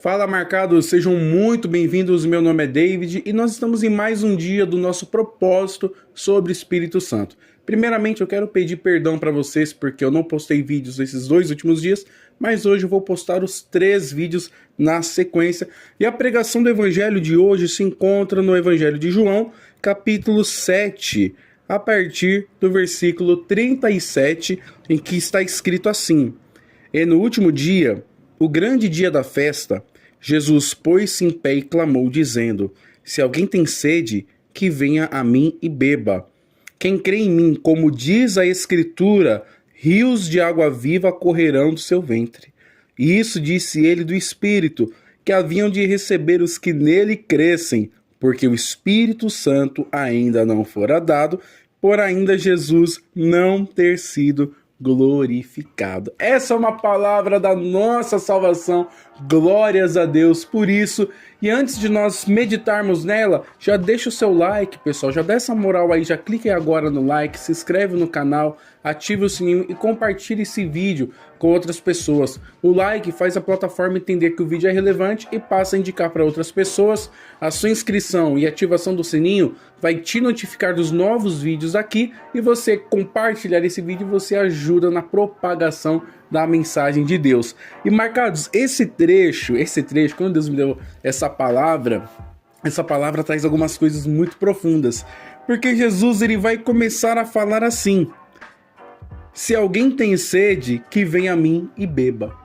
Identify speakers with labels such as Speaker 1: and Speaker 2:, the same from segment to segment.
Speaker 1: Fala marcados, sejam muito bem-vindos, meu nome é David e nós estamos em mais um dia do nosso propósito sobre Espírito Santo. Primeiramente eu quero pedir perdão para vocês porque eu não postei vídeos esses 2 últimos dias, mas hoje eu vou postar os 3 vídeos na sequência. E a pregação do evangelho de hoje se encontra no Evangelho de João, capítulo 7, a partir do versículo 37, em que está escrito assim: E no último dia, o grande dia da festa, Jesus pôs-se em pé e clamou, dizendo: Se alguém tem sede, que venha a mim e beba. Quem crê em mim, como diz a Escritura, rios de água viva correrão do seu ventre. E isso disse ele do Espírito, que haviam de receber os que nele crescem, porque o Espírito Santo ainda não fora dado, por ainda Jesus não ter sido glorificado. Essa é uma palavra da nossa salvação, glórias a Deus por isso. E antes de nós meditarmos nela, já deixa o seu like, pessoal, já dá essa moral aí, já clique agora no like, se inscreve no canal, ative o sininho e compartilhe esse vídeo com outras pessoas. O like faz a plataforma entender que o vídeo é relevante e passa a indicar para outras pessoas. A sua inscrição e ativação do sininho vai te notificar dos novos vídeos aqui, e você compartilhar esse vídeo, você ajuda na propagação da mensagem de Deus. E marcados, esse trecho, quando Deus me deu essa palavra traz algumas coisas muito profundas, porque Jesus ele vai começar a falar assim: se alguém tem sede, que venha a mim e beba.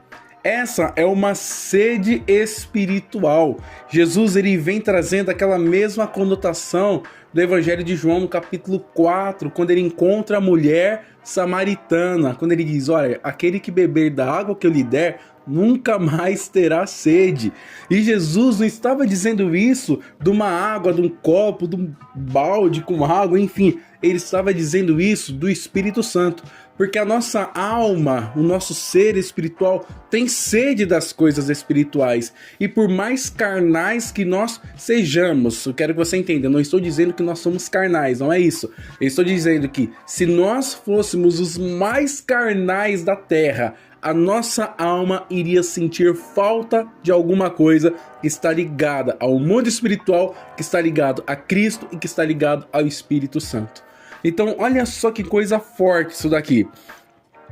Speaker 1: Essa é uma sede espiritual. Jesus ele vem trazendo aquela mesma conotação do Evangelho de João no capítulo 4, quando ele encontra a mulher samaritana, quando ele diz: olha, aquele que beber da água que eu lhe der, nunca mais terá sede. E Jesus não estava dizendo isso de uma água, de um copo, de um balde com água, enfim. Ele estava dizendo isso do Espírito Santo, porque a nossa alma, o nosso ser espiritual tem sede das coisas espirituais. E por mais carnais que nós sejamos, eu quero que você entenda, eu não estou dizendo que nós somos carnais, não é isso. Eu estou dizendo que se nós fôssemos os mais carnais da terra, a nossa alma iria sentir falta de alguma coisa que está ligada ao mundo espiritual, que está ligado a Cristo e que está ligado ao Espírito Santo. Então, olha só que coisa forte isso daqui.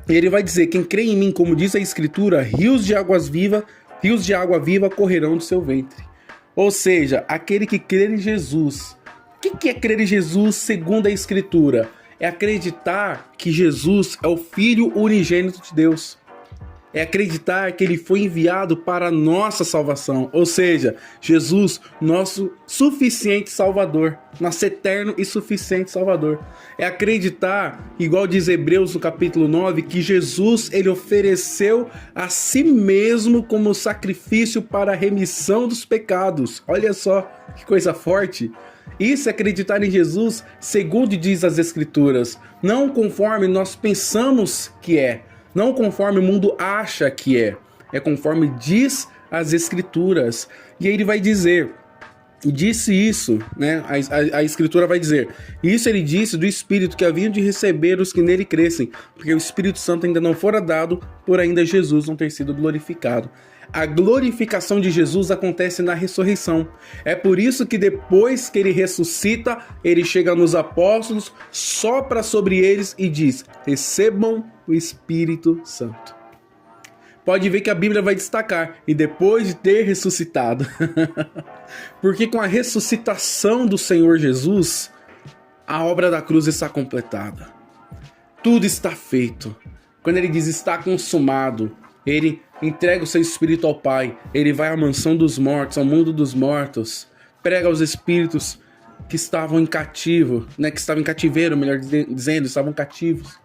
Speaker 1: Ele vai dizer: quem crê em mim, como diz a Escritura, rios de água viva correrão do seu ventre. Ou seja, aquele que crê em Jesus. O que é crer em Jesus segundo a Escritura? É acreditar que Jesus é o Filho unigênito de Deus. É acreditar que ele foi enviado para a nossa salvação, ou seja, Jesus, nosso suficiente Salvador, nosso eterno e suficiente Salvador. É acreditar, igual diz Hebreus no capítulo 9, que Jesus ele ofereceu a si mesmo como sacrifício para a remissão dos pecados. Olha só que coisa forte. Isso é acreditar em Jesus segundo diz as Escrituras, não conforme nós pensamos que é, não conforme o mundo acha que é conforme diz as Escrituras. E aí ele vai dizer, disse isso, né? A Escritura vai dizer, isso ele disse do Espírito que haviam de receber os que nele crescem, porque o Espírito Santo ainda não fora dado, por ainda Jesus não ter sido glorificado. A glorificação de Jesus acontece na ressurreição. É por isso que depois que ele ressuscita, ele chega nos apóstolos, sopra sobre eles e diz: recebam o Espírito Santo. Pode ver que a Bíblia vai destacar, e depois de ter ressuscitado. Porque com a ressuscitação do Senhor Jesus, a obra da cruz está completada. Tudo está feito. Quando ele diz está consumado, ele entrega o seu espírito ao Pai, ele vai à mansão dos mortos, ao mundo dos mortos, prega aos espíritos que estavam em cativo, né, que estavam em cativeiro, melhor dizendo, estavam cativos,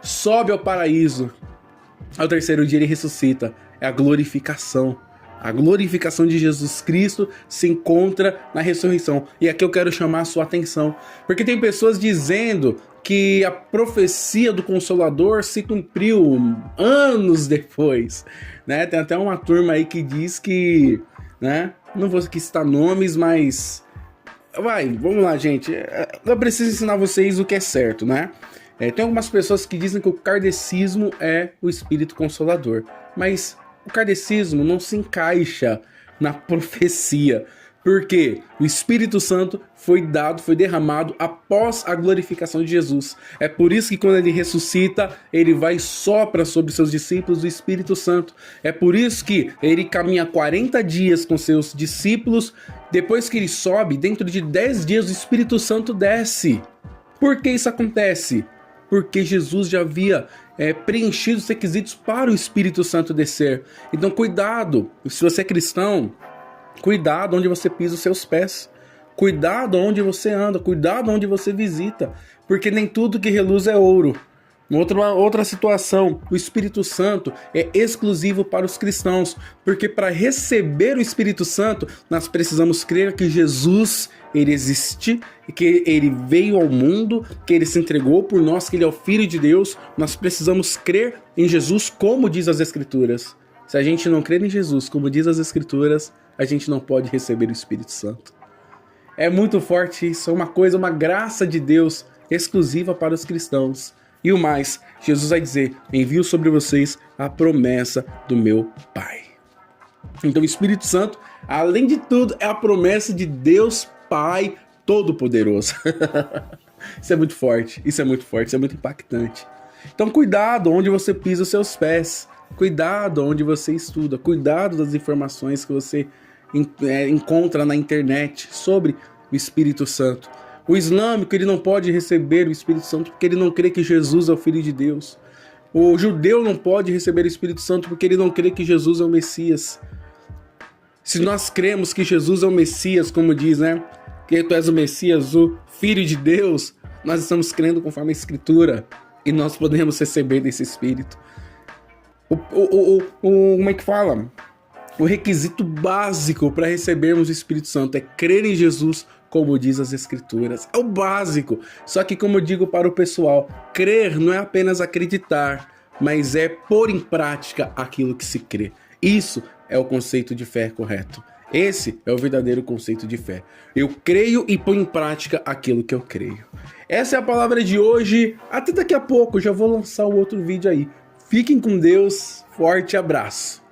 Speaker 1: sobe ao paraíso, ao terceiro dia ele ressuscita, é a glorificação. A glorificação de Jesus Cristo se encontra na ressurreição. E aqui eu quero chamar a sua atenção, porque tem pessoas dizendo que a profecia do Consolador se cumpriu anos depois, né? Tem até uma turma aí que diz que, né? Não vou aqui citar nomes, mas vamos lá, gente. Eu preciso ensinar vocês o que é certo, né? Tem algumas pessoas que dizem que o kardecismo é o Espírito Consolador, mas o kardecismo não se encaixa na profecia. Porque o Espírito Santo foi dado, foi derramado após a glorificação de Jesus. É por isso que quando ele ressuscita, ele vai e sopra sobre seus discípulos o Espírito Santo. É por isso que ele caminha 40 dias com seus discípulos. Depois que ele sobe, dentro de 10 dias o Espírito Santo desce. Por que isso acontece? Porque Jesus já havia preenchido os requisitos para o Espírito Santo descer. Então cuidado, se você é cristão, cuidado onde você pisa os seus pés. Cuidado onde você anda. Cuidado onde você visita. Porque nem tudo que reluz é ouro. Outra situação, o Espírito Santo é exclusivo para os cristãos. Porque para receber o Espírito Santo, nós precisamos crer que Jesus, ele existe, que ele veio ao mundo, que ele se entregou por nós, que ele é o Filho de Deus. Nós precisamos crer em Jesus, como diz as Escrituras. Se a gente não crer em Jesus, como diz as Escrituras, a gente não pode receber o Espírito Santo. É muito forte isso, é uma graça de Deus exclusiva para os cristãos. E o mais, Jesus vai dizer: envio sobre vocês a promessa do meu Pai. Então o Espírito Santo, além de tudo, é a promessa de Deus Pai Todo-Poderoso. Isso é muito forte, isso é muito impactante. Então cuidado onde você pisa os seus pés. Cuidado onde você estuda, cuidado das informações que você encontra na internet sobre o Espírito Santo. O islâmico, ele não pode receber o Espírito Santo porque ele não crê que Jesus é o Filho de Deus. O judeu não pode receber o Espírito Santo porque ele não crê que Jesus é o Messias. Se nós cremos que Jesus é o Messias, como diz, né? Que tu és o Messias, o Filho de Deus, nós estamos crendo conforme a Escritura e nós podemos receber desse Espírito. Como é que fala? O requisito básico para recebermos o Espírito Santo é crer em Jesus, como diz as Escrituras. É o básico. Só que, como eu digo para o pessoal, crer não é apenas acreditar, mas é pôr em prática aquilo que se crê. Isso é o conceito de fé correto. Esse é o verdadeiro conceito de fé. Eu creio e ponho em prática aquilo que eu creio. Essa é a palavra de hoje. Até daqui a pouco, já vou lançar o outro vídeo aí. Fiquem com Deus, forte abraço.